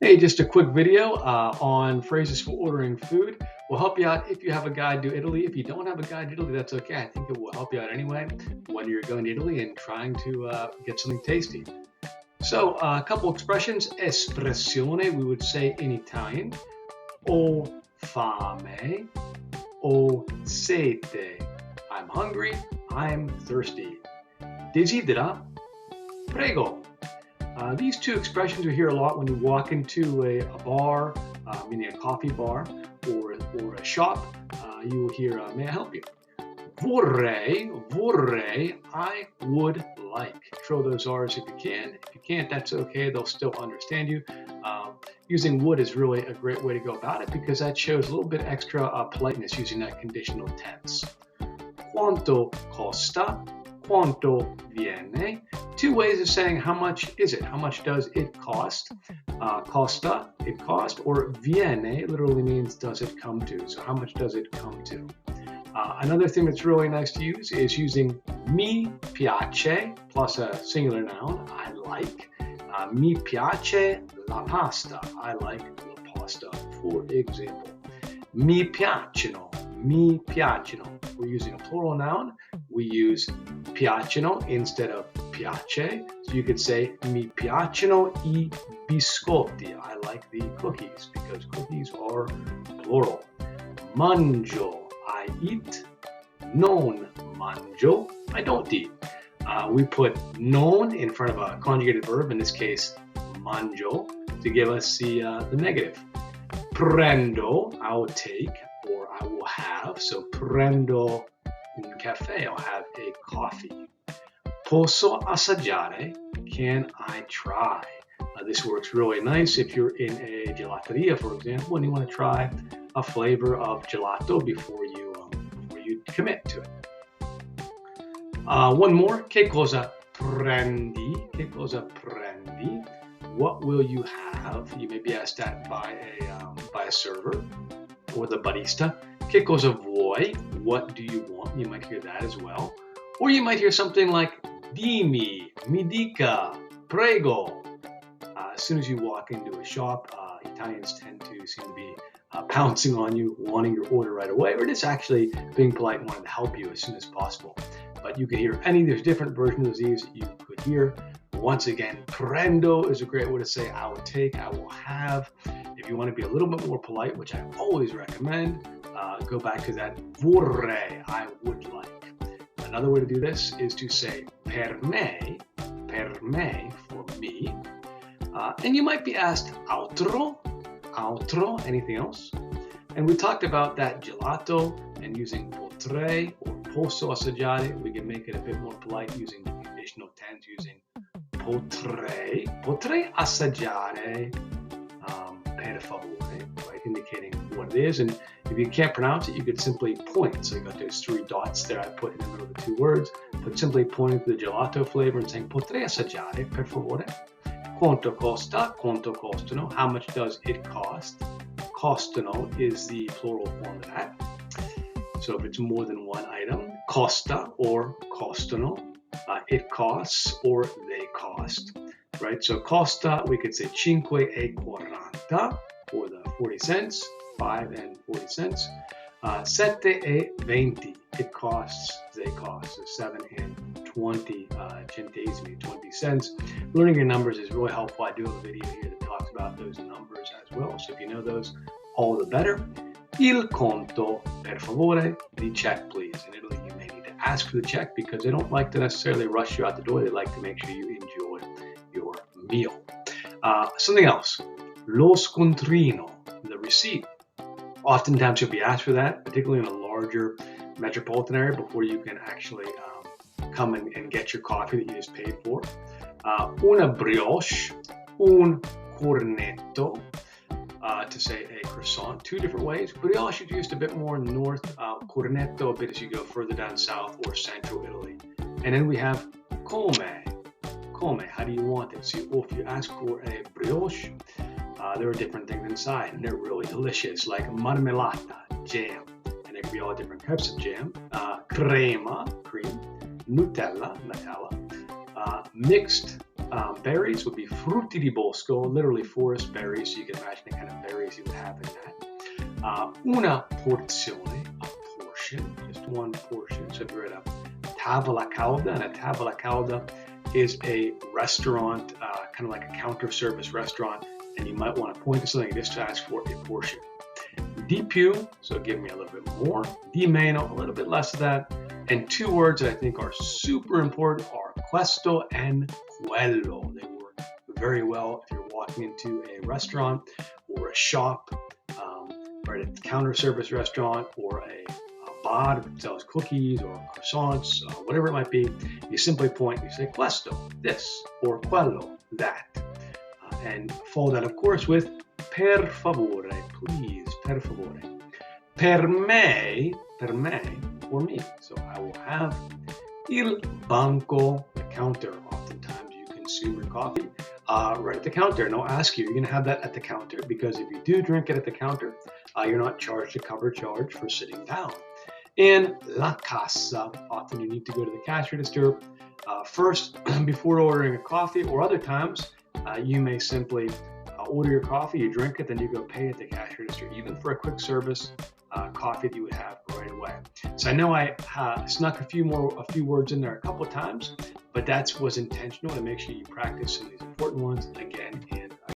Hey, just a quick video on phrases for ordering food. Will help you out if you have a guide to Italy. If you don't have a guide to Italy, that's okay. I think it will help you out anyway when you're going to Italy and trying to get something tasty. So, a couple expressions. Espressione, we would say in Italian. Ho fame, ho sete. I'm hungry, I'm thirsty. Desidera, prego. These two expressions we hear a lot when you walk into a bar, meaning a coffee bar or a shop. You will hear, may I help you? Vorrei, I would like. Control those R's if you can. If you can't, that's okay. They'll still understand you. Using would is really a great way to go about it because that shows a little bit extra politeness using that conditional tense. Quanto costa? Quanto viene? Two ways of saying how much is it? How much does it cost? Costa, it cost, or viene literally means does it come to. So how much does it come to? Another thing that's really nice to use is using mi piace plus a singular noun, I like. Mi piace la pasta. I like la pasta, for example. Mi piacciono. Mi piacciono. We're using a plural noun. We use piacciono instead of piace. So you could say mi piacciono I biscotti. I like the cookies because cookies are plural. Mangio. I eat. Non mangio. I don't eat. We put non in front of a conjugated verb, in this case, mangio, to give us the negative. Prendo, I will take or I will have. So prendo un caffè, I'll have a coffee. Posso assaggiare? Can I try? This works really nice if you're in a gelateria, for example, and you want to try a flavor of gelato before you commit to it. One more. Che cosa prendi? Che cosa prendi? What will you have? You may be asked that by a server or the barista. Che cosa vuoi? What do you want? You might hear that as well. Or you might hear something like dimmi, mi dica, prego. As soon as you walk into a shop, Italians tend to seem to be pouncing on you, wanting your order right away, or just actually being polite and wanting to help you as soon as possible. But you could hear there's different versions of these that you could hear. Once again, prendo is a great way to say I will take, I will have. If you want to be a little bit more polite, which I always recommend, go back to that vorrei, I would like. Another way to do this is to say per me for me. And you might be asked altro, anything else? And we talked about that gelato and using potrei or posso assaggiare. We can make it a bit more polite using the conditional tense using potrei assaggiare per favore, right? Indicating what it is. And if you can't pronounce it, you could simply point. So you got those three dots there I put in the middle of the two words, but simply pointing to the gelato flavor and saying potrei assaggiare per favore. Quanto costa? Quanto costano? How much does it cost? Costano is the plural form of that. So if it's more than one item, costa or costano, it costs or they cost, right? So costa, we could say 5,40 for the 40 cents, 5 and 40 cents. 7,20, it costs, they cost. So 7 and 20 centesimi, 20 cents. Learning your numbers is really helpful. I do have a video here that talks about those numbers as well. So if you know those, all the better. Il conto, per favore, the check, please. In Italy, you may need to ask for the check because they don't like to necessarily rush you out the door. They like to make sure you enjoy your meal. Something else, lo scontrino, the receipt. Oftentimes you'll be asked for that, particularly in a larger metropolitan area before you can actually come and get your coffee that you just paid for. Una brioche, un cornetto, to say a croissant, two different ways. Brioche is used a bit more in the north, cornetto a bit as you go further down south or central Italy. And then we have come. How do you want it? So if you ask for a brioche, there are different things inside, and they're really delicious, like marmellata, jam, and there can be all different types of jam. Crema, cream, Nutella, mixed Berries would be frutti di bosco, literally forest berries. So you can imagine the kind of berries you would have in that. Una porzione, a portion, just one portion. So if you're at a tavola calda, and a tavola calda is a restaurant, kind of like a counter service restaurant, and you might want to point to something and just ask for a portion. Di più, so give me a little bit more. Di meno, a little bit less of that. And two words that I think are super important are questo and quello. They work very well if you're walking into a restaurant or a shop, or a counter service restaurant, or a bar that sells cookies or croissants, whatever it might be. You simply point, you say questo, this, or quello, that. And follow that, of course, with per favore, please, per favore. Per me, for me. So I will have il banco, the counter. Oftentimes you consume your coffee right at the counter. And I'll ask you, you're going to have that at the counter, because if you do drink it at the counter, you're not charged a cover charge for sitting down. And la cassa, often you need to go to the cash register first before ordering a coffee, or other times you may simply order your coffee, you drink it, then you go pay at the cash register, even for a quick service coffee that you would have right away. So I know I snuck a few words in there a couple of times, but that was intentional to make sure you practice some of these important ones again and